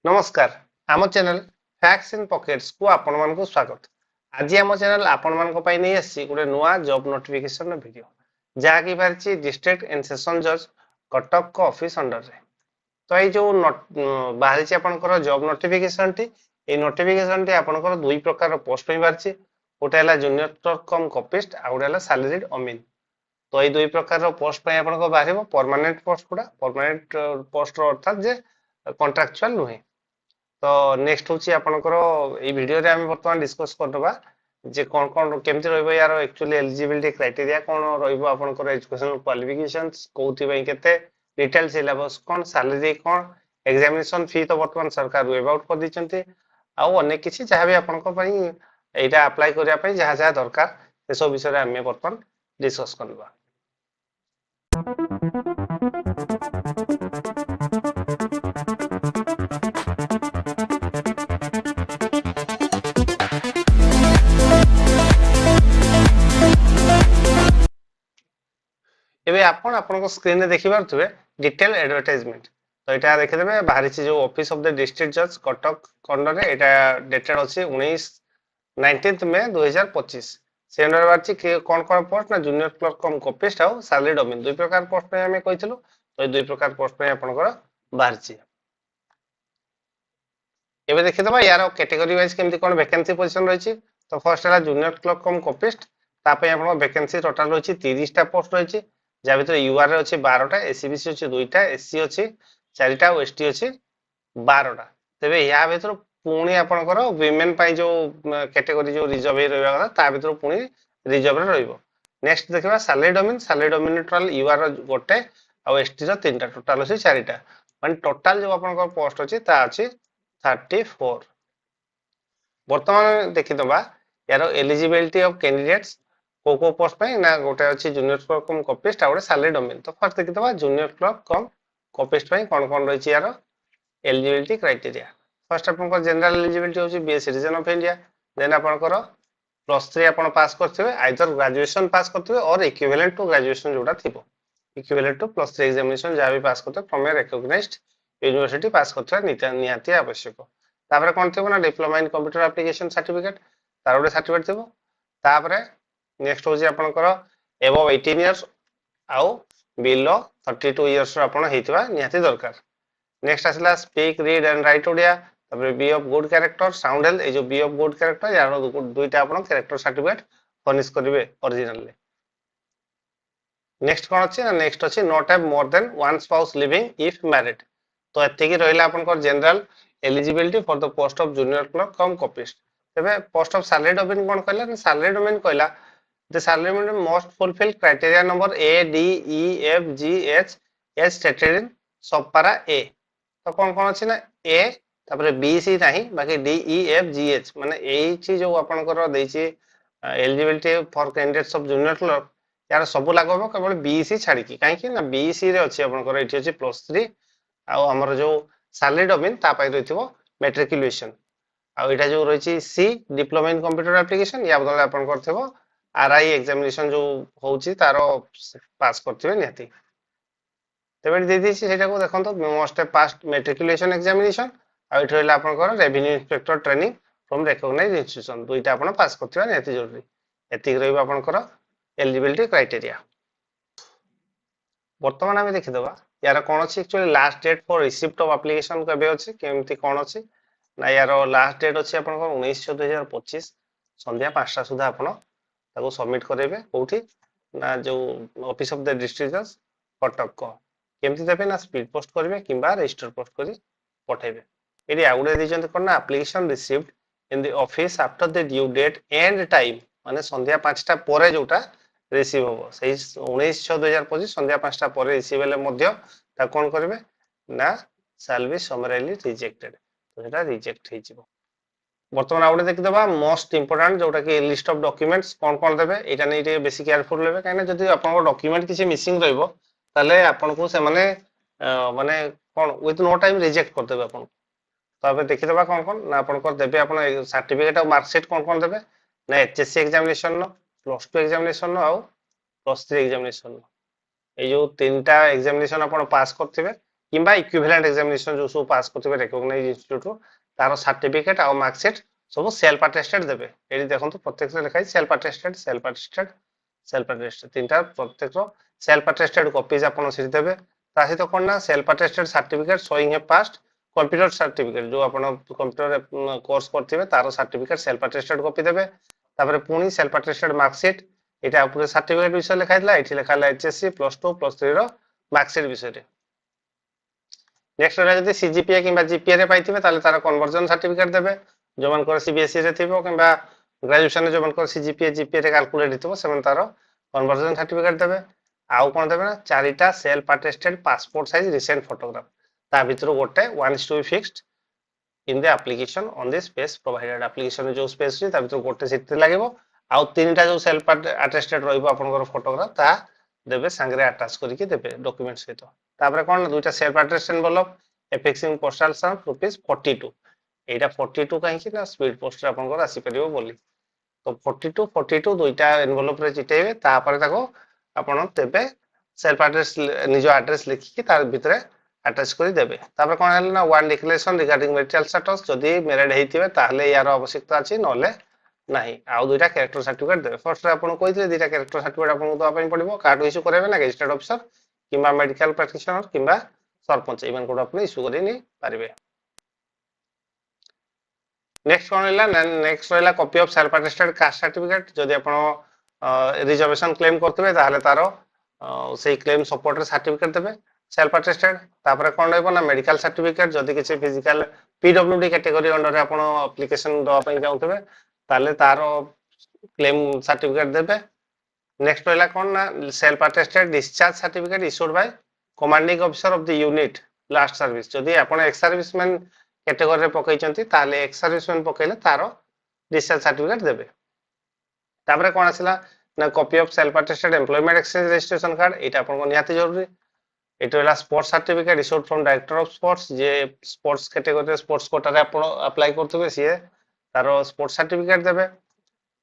नमस्कार आम channel facts in pockets को आपण मानक स्वागत। आज आम चैनल आपण मानक पई नै आसी गोटे नुआ जॉब नोटिफिकेशन वीडियो जहा कि बारिछि डिस्ट्रिक्ट एंड सेशन जज कटक को ऑफिस अंडर रे। तो ये जो बाहरी आपनकर job notification T A notification T आपनकर दुई प्रकार पोस्ट पे बारिछि। गोटे हला जूनियर क्लर्क कम कॉपिस्ट आ गोटे हला सैलरीड अमीन। तो ये दुई प्रकार पोस्ट पे आपनकर बाहरिबो परमानेंट पोस्ट गुडा परमानेंट पोस्ट अर्थात जे कॉन्ट्रैक्चुअल नुहे। तो नेक्स्ट होची आपनकर ए वीडियो रे हम वर्तमान डिस्कस करदबा जे कोन कोन केमति रहइबो यार एक्चुअली एलिजिबिलिटी क्राइटेरिया कोन रहइबो आपनकर एजुकेशनल क्वालिफिकेशंस कोउथि बई केते डिटेल सिलेबस कोन सैलरी कोन एग्जामिनेशन फी तो वर्तमान सरकार वेब आउट कर दिचंती आ अनेक किछि जहा भी आपनकर पई एटा अप्लाई करिया पई जहा जहा दरकार से सब विषय रे हम वर्तमान डिस्कस करबा। एबे आपण आपनको स्क्रीन रे देखि पारथुबे डिटेल एडवर्टाइजमेंट। तो एटा देखि देबे बाहरी छि जो ऑफिस ऑफ द डिस्ट्रिक्ट जज कटक खंड रे एटा डेटेड अछि 19 मई 2025। से अंडर बारछि कि कोन पोस्ट ना जूनियर क्लर्क कम कॉपिस्ट आ सैलरी डोमेन दुई प्रकार पोस्ट पे हमें कहितलु। तो ए दुई प्रकार पोस्ट पे आपनकर बाहरछि। एबे देखि दबा यार कैटेगरी वाइज केमति कोन वैकेंसी पोजीशन रहिछि। तो फर्स्ट हला जूनियर क्लर्क कम कॉपिस्ट ता पे आपन वैकेंसी टोटल रहिछि 30 टा पोस्ट रहिछि जा भीतर यूआर रे अछि 12 टा एससीबीसी अछि 2 टा एससी अछि 4 टा एसटी अछि 12 टा। तबे या भीतर पुणी आपनकर वुमेन पई जो कैटेगरी जो रिजर्व हे रहबा कथा ता भीतर पुणी रिजर्व रे रहइबो। नेक्स्ट देखिबा सैलरी डोमेन टोटल यूआर गोटे आ एसटी रो 3 टा टोटल अछि 4 टा माने टोटल जो आपनकर पोस्ट अछि ता अछि 34। वर्तमान देखि दबा यार एलिजिबिलिटी ऑफ कैंडिडेट्स को पोस्ट पे ना गोटे अछि जूनियर क्लर्क कम कॉपिस्ट आ गोटे सैलरी डोमेन। तो फर्स्ट देखि दबा जूनियर क्लर्क कम कॉपिस्ट पे कोन कोन रहिछि यार एलिजिबिलिटी क्राइटेरिया। फर्स्ट आपन जनरल एलिजिबिलिटी होछि be citizen of India. Then आपनकर +3 आपन पास करथिबे आइदर ग्रेजुएशन पास करथिबे और इक्विवेलेंट टू ग्रेजुएशन जोटा थिबो इक्विवेलेंट टू +3 एग्जामिनेशन जा भी पास करथिबे फ्रॉम ए रिकॉग्नाइज्ड यूनिवर्सिटी पास करथिबे निहाती आवश्यक। तापर कोन थिबो ना diploma in computer application certificate तार गोटे सर्टिफिकेट थिबो। तापर नेक्स्ट होछि आपनकर एबव 18 इयर्स आउ बिलो 32 इयर्स आपन हेतिबा निहाती दरकार। नेक्स्ट आसला speak read and write Odia तापर be of good character sound health ए जो बी ऑफ गुड कैरेक्टर यार दुईटा आपन कैरेक्टर सर्टिफिकेट फर्निश करिवे ओरिजिनली। नेक्स्ट कोन अछि ना नेक्स्ट अछि not have more than one spouse living if married. तो एते की रहिला आपन general eligibility for the post of junior clerk cum copyist. तबे पोस्ट ऑफ सैलरी डोमेन कोन कहला सैलरी डोमेन कहला the salary domain must fulfil criteria number A D E F G H as stated in sub para ए। तो कौन अच्छी ना ए तापर B C नहीं बाकी D E F G H माने एही जो आपनकर देछि eligibility for candidates of junior clerk यार सब लागू हो केवल बी सी छाड़ी की काहे कि ना बी सी रे अछि आपनकर एठी अछि +3 आ हमर जो सैलरी डोमेन ता पाइ रहितबो मैट्रिकुलेशन आ एटा जो रहिछि C diploma in computer application या बदले आपन करथबो आरआई एग्जामिनेशन जो होछि तारो पास करथिबे निहाती। तबे दे दिछि सेटा को देखंतो मस्ट पास मैट्रिकुलेशन एग्जामिनेशन आ इठ रहला आपनकर revenue inspector training from recognised institution दुईटा आपन पास करथिबा निहाती जरूरी। एतिक रहइबा आपनकर एलिजिबिलिटी क्राइटेरिया। वर्तमान हम देखि दबा यार कोन अछि actually last date for receipt of application कबे अछि केमति कोन अछि ना यार लास्ट डेट अछि आपनकर 19/6/2025 संध्या 5टा सुधा आपन ताको सबमिट करेबे कोठी ना जो ऑफिस ऑफ द डिस्ट्रिक्ट जज कटक को केमति देबे ना स्पीड पोस्ट करेबे किबा रजिस्टर पोस्ट करी पठेबे। एडी आउडे दिजंत कोन ना application received in the office after the due date and time माने संध्या 5टा परे जोटा रिसीव हो सही 19/6/2025 संध्या 5टा परे रिसीव हेले मध्य ता कोन करबे ना शैल बी समराइली रिजेक्टेड तो सेटा रिजेक्ट हे जिवो। वर्तमान आउडे देखि दबा मोस्ट इंपोर्टेंट जोटा कि लिस्ट ऑफ डॉक्यूमेंट्स कोन कोन देबे एटा नै टे बेसी केयरफुल लेबे काहे ना जदी आपन डॉक्यूमेंट किछि मिसिंग रहइबो ताले आपन को से माने माने कोन विथ नो टाइम रिजेक्ट कर देबे आपन। तो अब देखि दबा कोन कोन ना आपन को देबे आपन सर्टिफिकेट और मार्कशीट कोन कोन देबे ना एचएससी एग्जामिनेशन नो +2 एग्जामिनेशन नो आउ +3 एग्जामिनेशन नो ए जो तीनटा एग्जामिनेशन आपन पास करथिबे किंबा इक्विवेलेंट एग्जामिनेशन जो सब पास करथिबे रिकॉग्नाइज्ड इंस्टीट्यूट रो तार सर्टिफिकेट आ मार्कशीट सब सेल्फ अटेस्टेड देबे। एडी देखंतु प्रत्येक रे लिखाई self attested self attested self attested तीनटा प्रत्येक रो सेल्फ अटेस्टेड कॉपीज आपण सिट देबे। ता सहित कोन ना सेल्फ अटेस्टेड सर्टिफिकेट शोइंग ए पास्ट कंप्यूटर सर्टिफिकेट जो आपण कंप्यूटर कोर्स करथिबे तार सर्टिफिकेट सेल्फ अटेस्टेड कॉपी देबे। तापर पुनी सेल्फ अटेस्टेड मार्कशीट एटा ऊपर सर्टिफिकेट विषय लिखाइतला एठी लिखाला एचएससी +2 +3 रो मार्कशीट विषय रे। नेक्स्ट रहा जदि सीजीपीए किंबा जीपीए रे पाइथिबे ताले तार कन्वर्जन सर्टिफिकेट देबे। जो मन कर सीबीएसई रे थिबो किंबा ग्रेजुएशन रे जो मन कर सीजीपीए जीपीए रे कैलकुलेट हितबो सेमन तार कन्वर्जन सर्टिफिकेट देबे। आउ कोन देबे ना चारिटा self attested passport size recent photograph ता भितरो गोटे 1:2 fixed in the application on the space provided. Application जो स्पेस रे ता भितरो गोटे सिट लागेबो। आउ तीनटा जो सेल्फ अटेस्टेड रहइबो आपनकर फोटोग्राफ ता देबे संगरे अटैच करके देबे डॉक्यूमेंट सहित। तापर कोन दुईटा self attested envelope affixing postal stamp ₹42 एटा 42 काहे कि ना स्पीड पोस्ट रे आपनकर आसी परिबो बोली। तो 42 दुईटा एनवलप रे चिटेबे तापर ताको आपण देबे सेल्फ एड्रेस निजो एड्रेस लिखि कि तार भितरे अटैच करी देबे। तापर कोन हल ना one declaration regarding marital status जदी मैरिड हेतिबे ताहले यार आवश्यकता अछि नले नाही। आउ दुईटा कैरेक्टर सर्टिफिकेट देबे। फर्स्ट रे आपण कहितले दुईटा कैरेक्टर सर्टिफिकेट आपण दवा पई पड़िबो। कार्ड इश्यू करबे ना गेस्टेड ऑफिसर किंबा मेडिकल प्रैक्टिशनर किंबा सरपंच इवन कोड आपण इश्यू करि नै पारिबे। नेक्स्ट कोन हला नेक्स्ट रहला copy of self attested caste certificate जदी आपण रिजर्वेशन क्लेम करथिबे ताहले तारो सेही क्लेम सपोर्ट रे सर्टिफिकेट देबे सेल्फ अटेस्टेड। तापर कोन रहबो ना मेडिकल सर्टिफिकेट जदी किछि फिजिकल पीडब्ल्यूडी कैटेगरी अंडर रे आपण एप्लीकेशन दवा पई जाउथबे ताले तारो क्लेम सर्टिफिकेट देबे। नेक्स्ट रहला कोन ना self attested discharge certificate issued by commanding officer of the unit last service जदी आपण एक्स सर्विसमैन कैटेगरी रे पकैचंती ताले एक्स सर्विसमैन पकैले तारो डिस्चार्ज सर्टिफिकेट देबे। तापर कोन आसिला ना copy of self attested employment exchange registration card एटा आपण को निहाती जरूरी। एटा होला sports certificate issued from director of sports J sports category रे स्पोर्ट्स कोटा रे आपण अप्लाई करथबे सिए तारो स्पोर्ट्स सर्टिफिकेट देबे।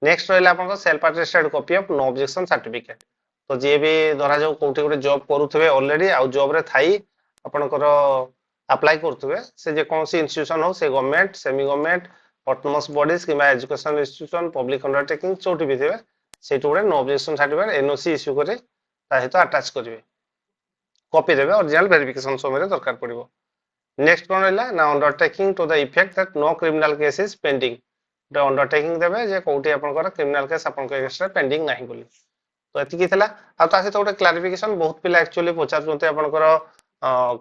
नेक्स्ट रहला आपण को self attested copy of no objection certificate तो जे भी धरा जाऊ कोठी गोटे जॉब करूथबे ऑलरेडी आ जॉब रे थाई आपनकर अप्लाई करथबे से जे कोनसी इंस्टीट्यूशन हो से government semi government autonomous bodies किबा एजुकेशन इंस्टीट्यूशन पब्लिक अंडरटेकिंग चोटी भी थिबे सेटु गोटे no objection certificate NOC issue करे ता हेतु अटैच करिवे कॉपी देबे ओरिजिनल वेरिफिकेशन समय रे दरकार पड़िबो। नेक्स्ट कोन रहला ना undertaking to the effect that no criminal case is pending the undertaking देबे जे कोठी आपनकर क्रिमिनल केस आपनकर अगेंस्ट रे पेंडिंग नाही बोली। तो एतिकी थिला आ ता सहित गोटे क्लारिफिकेशन बहुत पिला एक्चुअली पचारचोंते आपनकर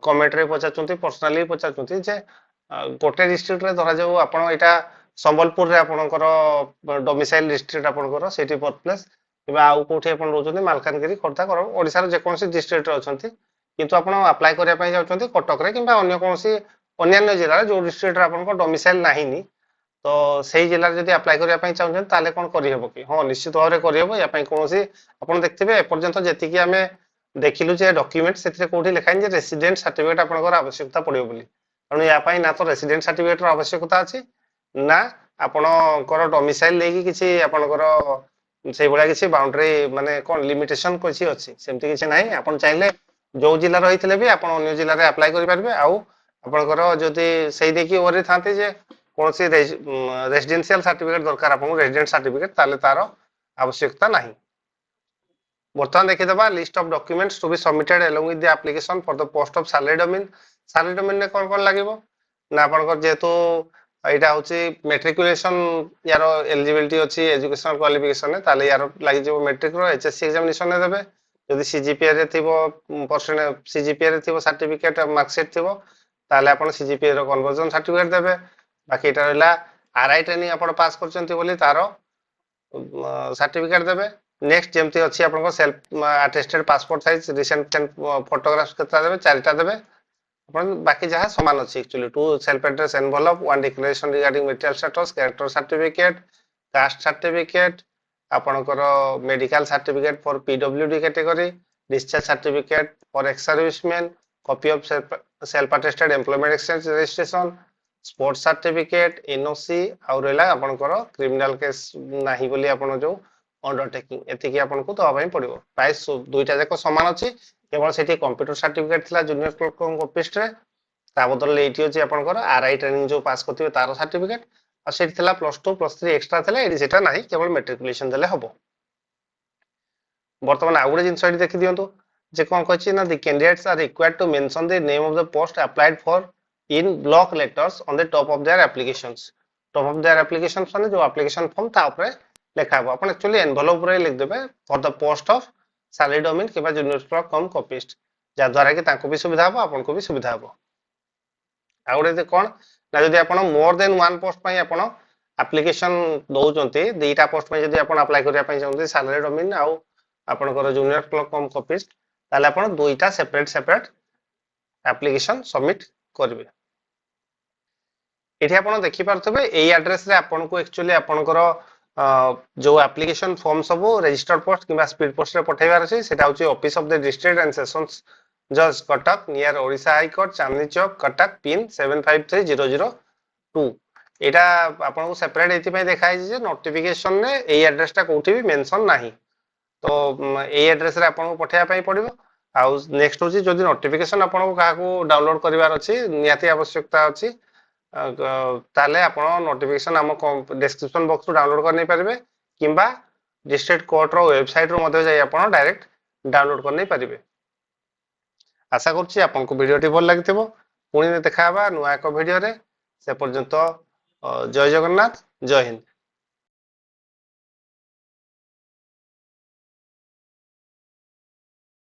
कमेंट रे पचारचोंते पर्सनली पचारचोंते जे गोटे डिस्ट्रिक्ट रे धरा जाऊ आपण एटा संबलपुर रे आपनकर डोमिसाइल डिस्ट्रिक्ट आपनकर सेठी बर्थ प्लेस किबा आउ कोठी आपण रोचोंते मालकानगिरी खोर्धा कर ओडिसा रे जे कोनसी डिस्ट्रिक्ट रे अछंती किंतु आपण अप्लाई करिया पई जाउचंती कटक रे किबा अन्य कोनसी अन्य जिल्ला रे जो डिस्ट्रिक्ट रे आपनकर डोमिसाइल नाही नी तो सही जिल्ला रे जदी अप्लाई करिया पई चाहउछन ताले कोन करि हेबो कि हां निश्चित भाव रे करि हेबो या पई कोनसी आपण देखथिबे ए पर्यंत जेति कि हमें देखिलु जे डॉक्यूमेंट सेथिरे कोठी लिखाइन जे रेसिडेंट सर्टिफिकेट आपनकर आवश्यकता पड़ियो बोली अनु या पई ना तो रेसिडेंट सर्टिफिकेट रो आवश्यकता अछि ना आपनकर डोमिसाइल लेकी किछि आपनकर सेही बळा किछि बाउंड्री माने कोन लिमिटेशन कोछि अछि सेमति किछि नाही आपण चाहिले जो जिल्ला रहितले भी आपण अन्य जिल्ला रे अप्लाई करि परबे आउ आपनकर जदी सेही देखि ओरे थांते जे कोनसी रेजिडेंशियल सर्टिफिकेट दरकार आपन रेजिडेंट सर्टिफिकेट ताले तारो आवश्यकता नाही। बर्तमान देखि दबा list of documents to be submitted along with the application for the post of salary domain ने कोन कोन लागिवो ना आपनकर जेतु एटा होची मैट्रिकुलेशन यारो एलिजिबिलिटी अछि एजुकेशनल क्वालिफिकेशन ने ताले यारो लागि जो मैट्रिक रो एचएससी एग्जामिनेशन ने देबे यदि सीजीपीए रे थिबो परसेंट सीजीपीए रे थिबो सर्टिफिकेट मार्कशीट थिबो ताले आपण सीजीपीए रो कन्वर्जन सर्टिफिकेट देबे। बाकी एटा रहला आरआई ट्रेनिंग आपण पास करचंती बोली तारो सर्टिफिकेट देबे। नेक्स्ट जेमती अछि आपण को self attested passport size recent photographs केता देबे चारटा देबे अपन बाकी जहा समान अछि actually two self address envelope one declaration regarding marital status character certificate caste certificate आपनकर medical certificate for PWD category discharge certificate for ex serviceman copy of self attested employment exchange registration sports certificate NOC आउ रहला आपनकर criminal case नाही बोली आपन जो undertaking एतिकी आपन को दवा पई पड़िबो प्राइस दुईटा जाक समान अछि केवल सेठी कंप्यूटर सर्टिफिकेट थिला जूनियर क्लर्क कम कॉपिस्ट रे ता बदल एटी अछि आपनकर आरआई ट्रेनिंग जो पास करथिबे तार सर्टिफिकेट आ सेठी थिला +2 +3 एक्स्ट्रा थिला एडी सेटा नाही केवल मैट्रिकुलेशन देले हबो वर्तमान आ गुडे जिंस एडी देखि दियंतु जे कोन कहछि ना the candidates are required to mention the name of the post applied for in block letters on the top of their applications top of their applications माने जो एप्लीकेशन फॉर्म ता ऊपर लेखा हबो अपन एक्चुअली एनवेलप रे लिख देबे for the post of salary डोमेन केबा जूनियर क्लर्क कम कॉपिस्ट जा द्वारा कि तांको भी सुविधा हबो आपन को भी सुविधा हबो आ गुडे जे कोन ना जदि आपण मोर देन वन पोस्ट पई आपण एप्लीकेशन दउचंती दुईटा पोस्ट पई जदि आपण अप्लाई करिया पई चाहंती सैलरी डोमेन आउ आपनकर जूनियर क्लर्क कम कॉपिस्ट ताले आपण दुईटा सेपरेट एप्लीकेशन सबमिट करबे एठी आपण देखि पारथबे एई एड्रेस रे आपण को एक्चुअली आपनकर जो एप्लीकेशन फॉर्म सब रजिस्टर्ड पोस्ट किबा स्पीड पोस्ट रे पठेबार अछि सेटा होची office of the district and sessions जज Cuttack near Odisha high court Chandni Chowk Cuttack pin 753002 एटा आपन को सेपरेट एति पय देखाइ जे नोटिफिकेशन ने एई एड्रेस ता कोठी भी मेंशन नाही तो एई एड्रेस रे आपन को पठेया पय पड़िबो आ नेक्स्ट होची जदि नोटिफिकेशन आपन को काहा को डाउनलोड करिवार अछि नियाती आवश्यकता अछि ताले आपण नोटिफिकेशन हम डिस्क्रिप्शन बॉक्स रो डाउनलोड कर नै परिबे किबा डिस्ट्रिक्ट कोर्ट रो वेबसाइट रो मध्ये जाई आपण डायरेक्ट डाउनलोड कर नै परिबे आशा करछि आपन को वीडियो टी भल लागिथिबो पुणी देखाबा नुआ एक वीडियो रे से पर्यंत जय जगन्नाथ जय हिंद।